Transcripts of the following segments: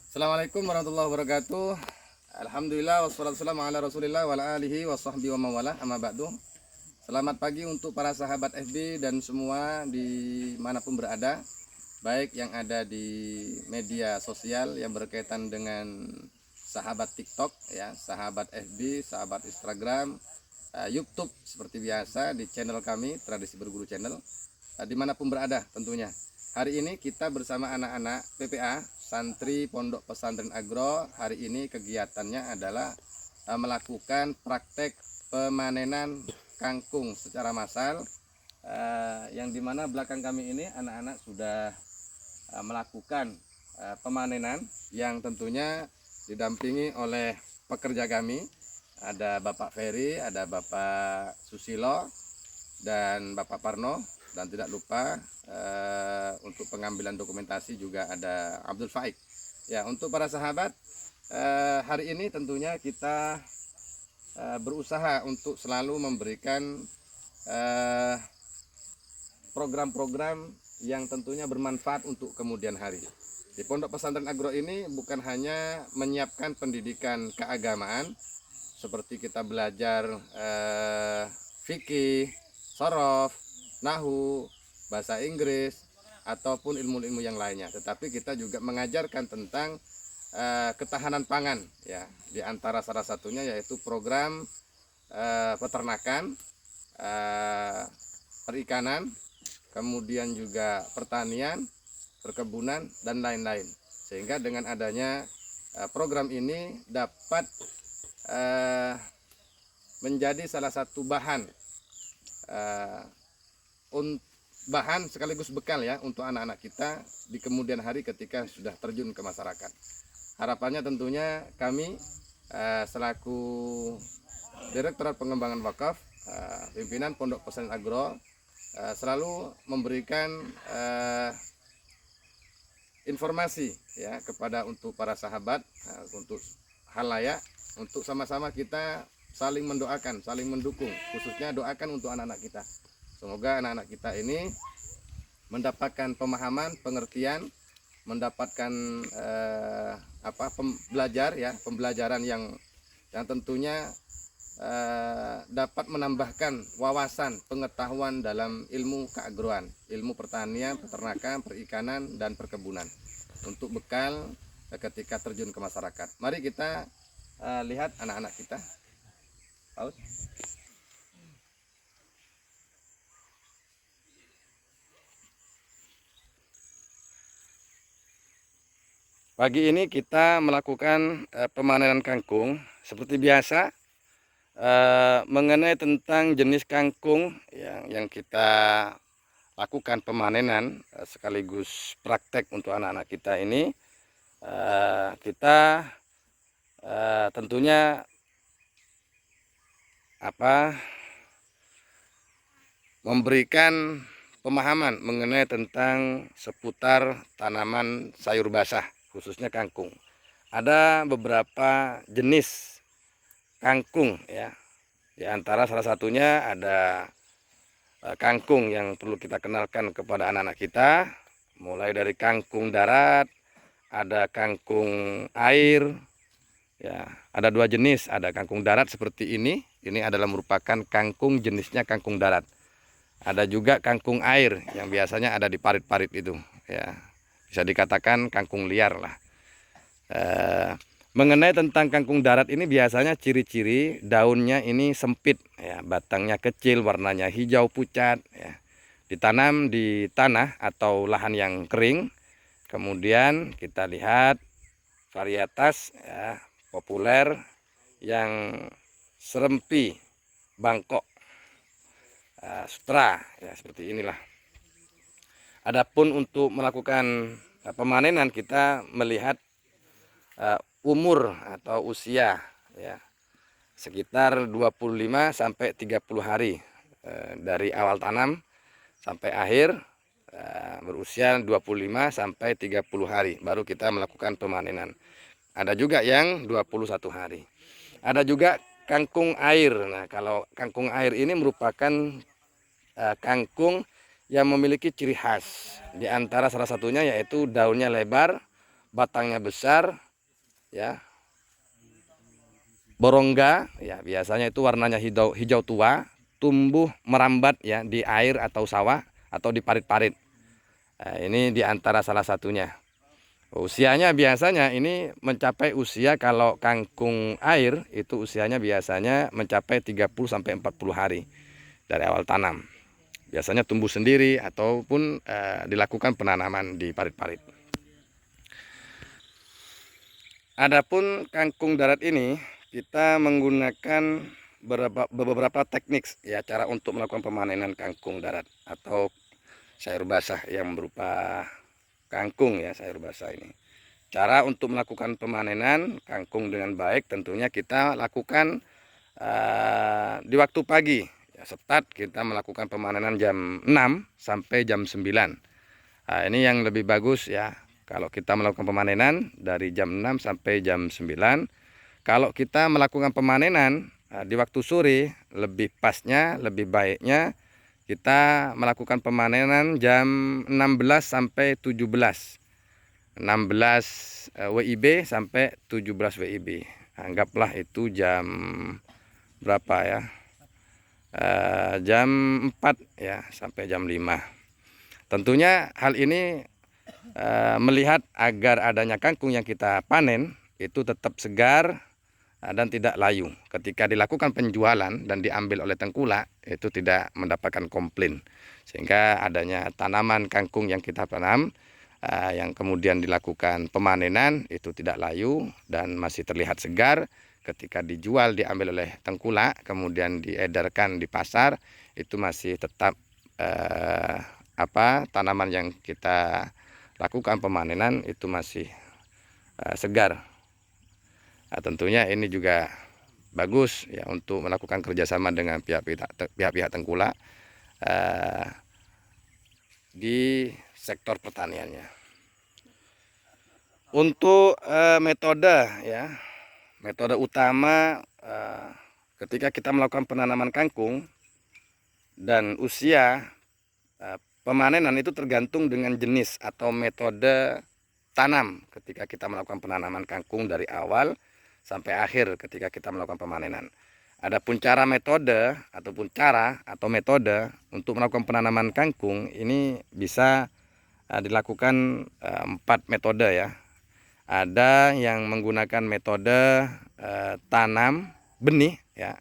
Assalamualaikum warahmatullahi wabarakatuh. Alhamdulillah wassalatu wassalamu ala Rasulillah wa ala alihi wa sahbihi wa mawalah amma ba'du. Selamat pagi untuk para sahabat FB dan semua dimanapun berada, baik yang ada di media sosial yang berkaitan dengan sahabat TikTok ya, sahabat FB, sahabat Instagram, YouTube seperti biasa di channel kami Tradisi Berguru Channel, dimanapun berada tentunya. Hari ini kita bersama anak-anak PPA santri Pondok Pesantren Agro. Hari ini kegiatannya adalah melakukan praktek pemanenan kangkung secara massal, yang dimana belakang kami ini anak-anak sudah melakukan pemanenan yang tentunya didampingi oleh pekerja kami. Ada Bapak Ferry, ada Bapak Susilo, dan Bapak Parno, dan tidak lupa untuk pengambilan dokumentasi juga ada Abdul Faik. Ya, untuk para sahabat, hari ini tentunya kita berusaha untuk selalu memberikan program-program yang tentunya bermanfaat untuk kemudian hari. Di Pondok Pesantren Agro ini bukan hanya menyiapkan pendidikan keagamaan seperti kita belajar fikih, sorof, nahu, bahasa Inggris, ataupun ilmu-ilmu yang lainnya, tetapi kita juga mengajarkan tentang ketahanan pangan ya, di antara salah satunya yaitu program peternakan, perikanan, kemudian juga pertanian, perkebunan, dan lain-lain. Sehingga dengan adanya program ini dapat menjadi salah satu bahan bahan sekaligus bekal ya untuk anak-anak kita di kemudian hari ketika sudah terjun ke masyarakat. Harapannya tentunya kami selaku Direktorat Pengembangan Wakaf, pimpinan Pondok Pesantren Agro, selalu memberikan informasi ya kepada untuk para sahabat, untuk halayak, untuk sama-sama kita saling mendoakan, saling mendukung, khususnya doakan untuk anak-anak kita. Semoga anak-anak kita ini mendapatkan pemahaman, pengertian, mendapatkan pembelajaran yang tentunya dapat menambahkan wawasan pengetahuan dalam ilmu keagroan, ilmu pertanian, peternakan, perikanan, dan perkebunan untuk bekal ketika terjun ke masyarakat. Mari kita lihat anak-anak kita. Paus. Pagi ini kita melakukan pemanenan kangkung seperti biasa, mengenai tentang jenis kangkung yang kita lakukan pemanenan sekaligus praktek untuk anak-anak kita ini. Kita tentunya memberikan pemahaman mengenai tentang seputar tanaman sayur basah, khususnya kangkung. Ada beberapa jenis kangkung ya. Di antara salah satunya ada kangkung yang perlu kita kenalkan kepada anak-anak kita, mulai dari kangkung darat, ada kangkung air ya. Ada dua jenis, ada kangkung darat seperti ini adalah merupakan kangkung jenisnya kangkung darat. Ada juga kangkung air yang biasanya ada di parit-parit itu ya. Bisa dikatakan kangkung liar lah. Mengenai tentang kangkung darat ini biasanya ciri-ciri daunnya ini sempit ya, batangnya kecil, warnanya hijau pucat ya. Ditanam di tanah atau lahan yang kering. Kemudian kita lihat varietas ya, populer yang serempi, bangkok, sutra ya, seperti inilah. Adapun untuk melakukan pemanenan kita melihat umur atau usia ya, sekitar 25 sampai 30 hari dari awal tanam sampai akhir, berusia 25 sampai 30 hari baru kita melakukan pemanenan. Ada juga yang 21 hari. Ada juga kangkung air. Nah, kalau kangkung air ini merupakan kangkung yang memiliki ciri khas. Di antara salah satunya yaitu daunnya lebar, batangnya besar, ya, borongga, ya biasanya itu warnanya hijau tua, tumbuh merambat ya di air atau sawah atau di parit-parit. Nah, ini diantara salah satunya. Usianya biasanya ini mencapai usia, kalau kangkung air itu usianya biasanya mencapai 30-40 hari dari awal tanam. Biasanya tumbuh sendiri ataupun dilakukan penanaman di parit-parit. Adapun kangkung darat ini kita menggunakan beberapa teknik ya, cara untuk melakukan pemanenan kangkung darat atau sayur basah yang berupa kangkung ya, sayur basah ini. Cara untuk melakukan pemanenan kangkung dengan baik tentunya kita lakukan di waktu pagi. Ya, start kita melakukan pemanenan jam 6 sampai jam 9. Nah, ini yang lebih bagus ya. Kalau kita melakukan pemanenan dari jam 6 sampai jam 9. Kalau kita melakukan pemanenan di waktu sore, lebih pasnya, lebih baiknya kita melakukan pemanenan jam 16 sampai 17. 16 WIB sampai 17 WIB. Anggaplah itu jam berapa ya? Jam 4 ya sampai jam 5. Tentunya hal ini melihat agar adanya kangkung yang kita panen itu tetap segar dan tidak layu. Ketika dilakukan penjualan dan diambil oleh tengkulak itu tidak mendapatkan komplain. Sehingga adanya tanaman kangkung yang kita tanam yang kemudian dilakukan pemanenan itu tidak layu dan masih terlihat segar. Ketika dijual, diambil oleh tengkulak, kemudian diedarkan di pasar, itu masih tetap tanaman yang kita lakukan pemanenan itu masih segar. Nah, tentunya ini juga bagus ya untuk melakukan kerjasama dengan pihak-pihak tengkulak di sektor pertaniannya. Untuk metode ya, metode utama ketika kita melakukan penanaman kangkung dan usia pemanenan itu tergantung dengan jenis atau metode tanam ketika kita melakukan penanaman kangkung dari awal sampai akhir ketika kita melakukan pemanenan. Adapun metode untuk melakukan penanaman kangkung ini bisa dilakukan 4 metode ya. Ada yang menggunakan metode tanam benih ya,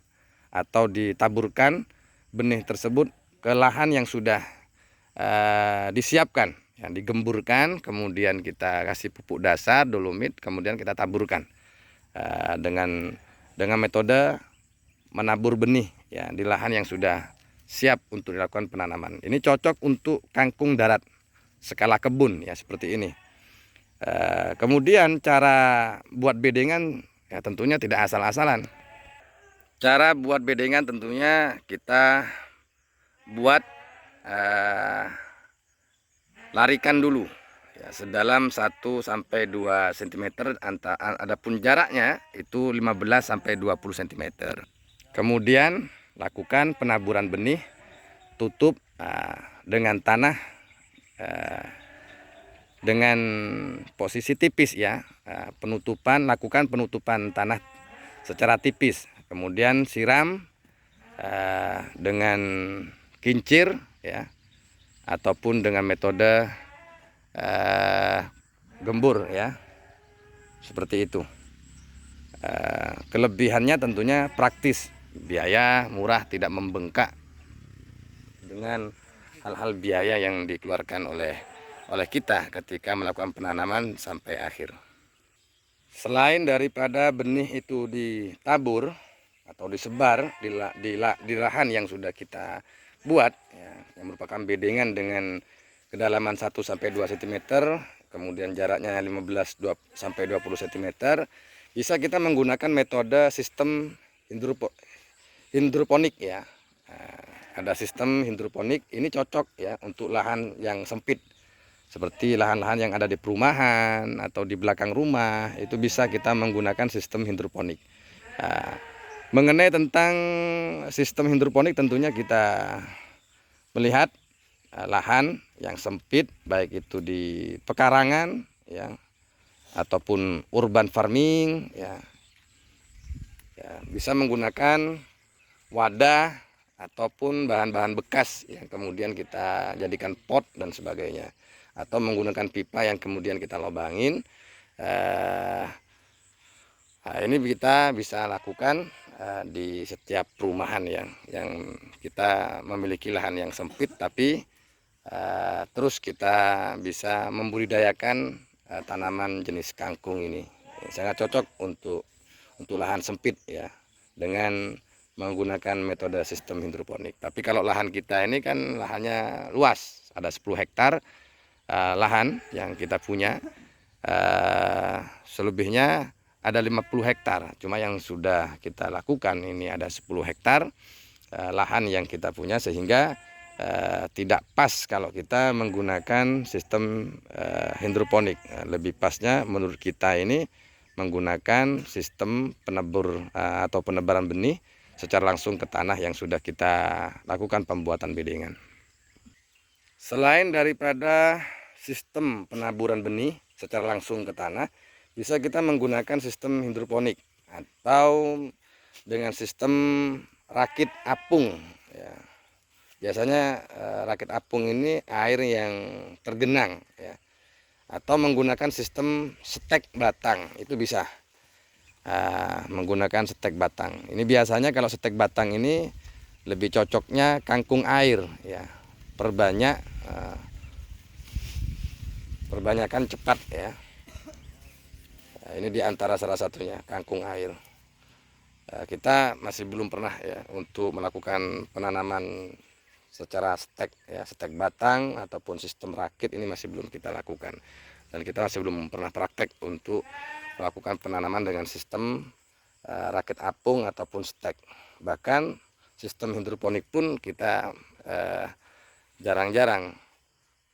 atau ditaburkan benih tersebut ke lahan yang sudah disiapkan, yang digemburkan, kemudian kita kasih pupuk dasar, dolomit, kemudian kita taburkan dengan metode menabur benih ya di lahan yang sudah siap untuk dilakukan penanaman. Ini cocok untuk kangkung darat skala kebun ya, seperti ini. Kemudian cara buat bedengan ya tentunya tidak asal-asalan. Cara buat bedengan tentunya kita buat larikan dulu ya, sedalam 1-2 cm, adapun jaraknya itu 15-20 cm. Kemudian lakukan penaburan benih, tutup dengan tanah dengan posisi tipis ya. Lakukan penutupan tanah secara tipis, kemudian siram dengan kincir ya, ataupun dengan metode gembur ya, seperti itu. Kelebihannya tentunya praktis, biaya murah, tidak membengkak dengan hal-hal biaya yang dikeluarkan oleh kita ketika melakukan penanaman sampai akhir. Selain daripada benih itu ditabur atau disebar di lahan yang sudah kita buat ya, yang merupakan bedengan dengan kedalaman 1-2 cm, kemudian jaraknya 15-20 cm, bisa kita menggunakan metode sistem hidroponik ya. Ada sistem hidroponik ini cocok ya untuk lahan yang sempit, seperti lahan-lahan yang ada di perumahan atau di belakang rumah, itu bisa kita menggunakan sistem hidroponik. Mengenai tentang sistem hidroponik tentunya kita melihat lahan yang sempit, baik itu di pekarangan ya, ataupun urban farming ya, bisa menggunakan wadah ataupun bahan-bahan bekas yang kemudian kita jadikan pot dan sebagainya, atau menggunakan pipa yang kemudian kita lubangin. Nah, ini kita bisa lakukan di setiap perumahan yang kita memiliki lahan yang sempit, tapi terus kita bisa membudidayakan tanaman jenis kangkung ini. Sangat cocok untuk lahan sempit ya, dengan menggunakan metode sistem hidroponik. Tapi kalau lahan kita ini kan lahannya luas, ada 10 hektar lahan yang kita punya. Selebihnya ada 50 hektar. Cuma yang sudah kita lakukan ini ada 10 hektar lahan yang kita punya, sehingga tidak pas kalau kita menggunakan sistem hidroponik. Lebih pasnya menurut kita ini menggunakan sistem penebur atau penebaran benih secara langsung ke tanah yang sudah kita lakukan pembuatan bedengan. Selain daripada sistem penaburan benih secara langsung ke tanah, bisa kita menggunakan sistem hidroponik atau dengan sistem rakit apung ya. Biasanya rakit apung ini air yang tergenang ya, atau menggunakan sistem stek batang, itu bisa menggunakan stek batang. Ini biasanya kalau stek batang ini lebih cocoknya kangkung air ya, perbanyakkan cepat ya. Nah, ini diantara salah satunya kangkung air. Kita masih belum pernah ya untuk melakukan penanaman secara stek ya, stek batang ataupun sistem rakit, ini masih belum kita lakukan, dan kita masih belum pernah praktek untuk melakukan penanaman dengan sistem rakit apung ataupun stek. Bahkan sistem hidroponik pun kita jarang-jarang,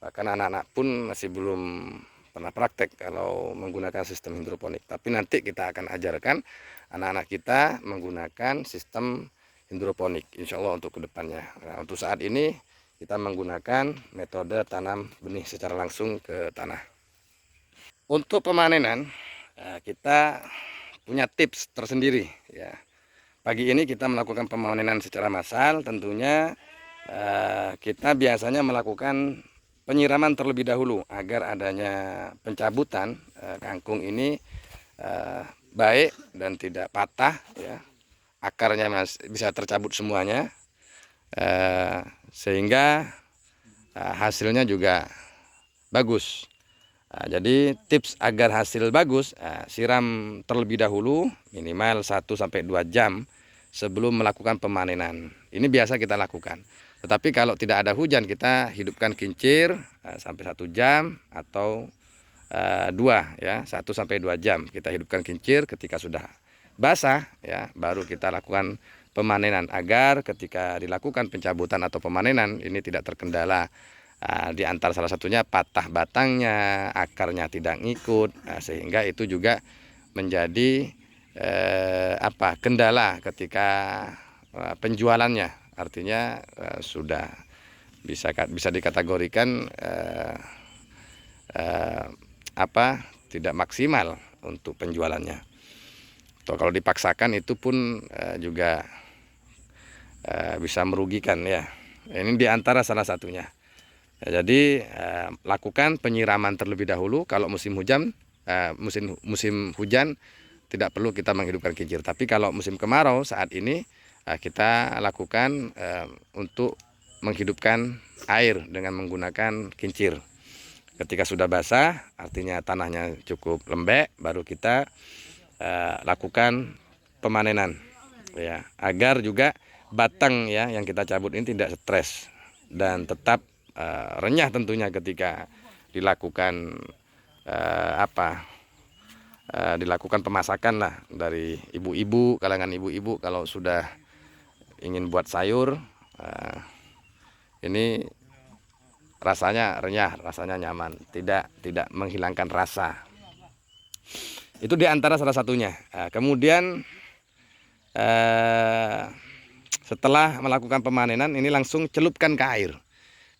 bahkan anak-anak pun masih belum pernah praktek kalau menggunakan sistem hidroponik. Tapi nanti kita akan ajarkan anak-anak kita menggunakan sistem hidroponik, insya Allah untuk kedepannya. Nah, untuk saat ini kita menggunakan metode tanam benih secara langsung ke tanah. Untuk pemanenan kita punya tips tersendiri ya. Pagi ini kita melakukan pemanenan secara massal. Tentunya kita biasanya melakukan penyiraman terlebih dahulu agar adanya pencabutan kangkung ini baik dan tidak patah ya. Akarnya bisa tercabut semuanya, sehingga hasilnya juga bagus. Jadi tips agar hasil bagus, siram terlebih dahulu minimal 1-2 jam sebelum melakukan pemanenan. Ini biasa kita lakukan. Tetapi kalau tidak ada hujan, kita hidupkan kincir sampai 1 jam atau 2 ya, 1-2 jam kita hidupkan kincir. Ketika sudah basah ya, baru kita lakukan pemanenan, agar ketika dilakukan pencabutan atau pemanenan ini tidak terkendala. Di antara salah satunya patah batangnya, akarnya tidak ngikut, sehingga itu juga menjadi kendala ketika penjualannya. Artinya sudah bisa dikategorikan tidak maksimal untuk penjualannya. Atau kalau dipaksakan itu pun juga bisa merugikan ya. Ini diantara salah satunya. Ya, jadi lakukan penyiraman terlebih dahulu. Kalau musim hujan, musim hujan tidak perlu kita menghidupkan kincir. Tapi kalau musim kemarau saat ini kita lakukan untuk menghidupkan air dengan menggunakan kincir. Ketika sudah basah, artinya tanahnya cukup lembek, baru kita lakukan pemanenan ya, agar juga batang ya yang kita cabut ini tidak stres dan tetap renyah tentunya ketika dilakukan dilakukan pemasakan lah dari ibu-ibu, kalangan ibu-ibu kalau sudah ingin buat sayur, ini rasanya renyah, rasanya nyaman, tidak menghilangkan rasa. Itu diantara salah satunya. Kemudian setelah melakukan pemanenan ini langsung celupkan ke air.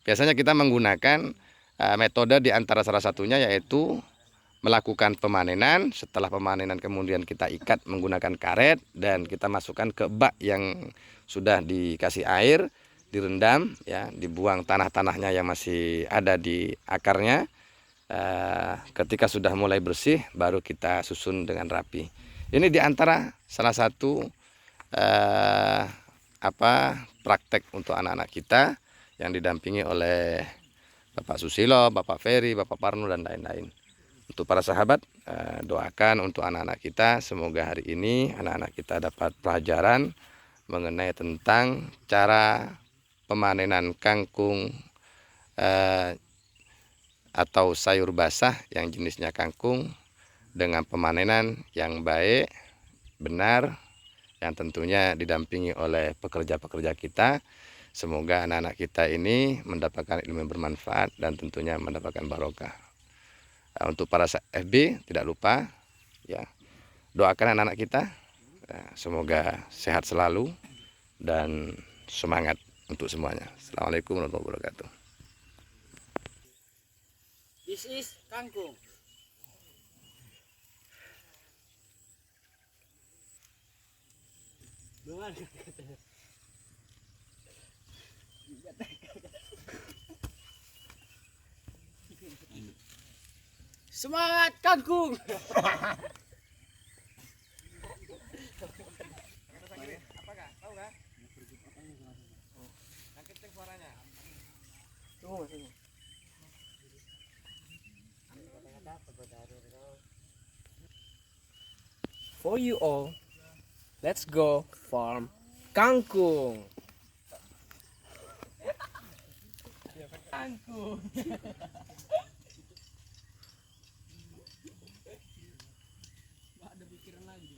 Biasanya kita menggunakan metode diantara salah satunya yaitu melakukan pemanenan. Setelah pemanenan kemudian kita ikat menggunakan karet dan kita masukkan ke bak yang sudah dikasih air, direndam ya, dibuang tanah-tanahnya yang masih ada di akarnya. Ketika sudah mulai bersih baru kita susun dengan rapi. Ini diantara salah satu praktek untuk anak-anak kita yang didampingi oleh Bapak Susilo, Bapak Ferry, Bapak Parno dan lain-lain. Untuk para sahabat, doakan untuk anak-anak kita, semoga hari ini anak-anak kita dapat pelajaran mengenai tentang cara pemanenan kangkung atau sayur basah yang jenisnya kangkung dengan pemanenan yang baik, benar, yang tentunya didampingi oleh pekerja-pekerja kita. Semoga anak-anak kita ini mendapatkan ilmu yang bermanfaat dan tentunya mendapatkan barokah. Untuk para FB tidak lupa ya, doakan anak-anak kita semoga sehat selalu dan semangat untuk semuanya. Assalamualaikum warahmatullahi wabarakatuh. This is kangkung. Semangat kangkung. For you all, let's go farm kangkung. Kangkung. Ada pikiran lagi.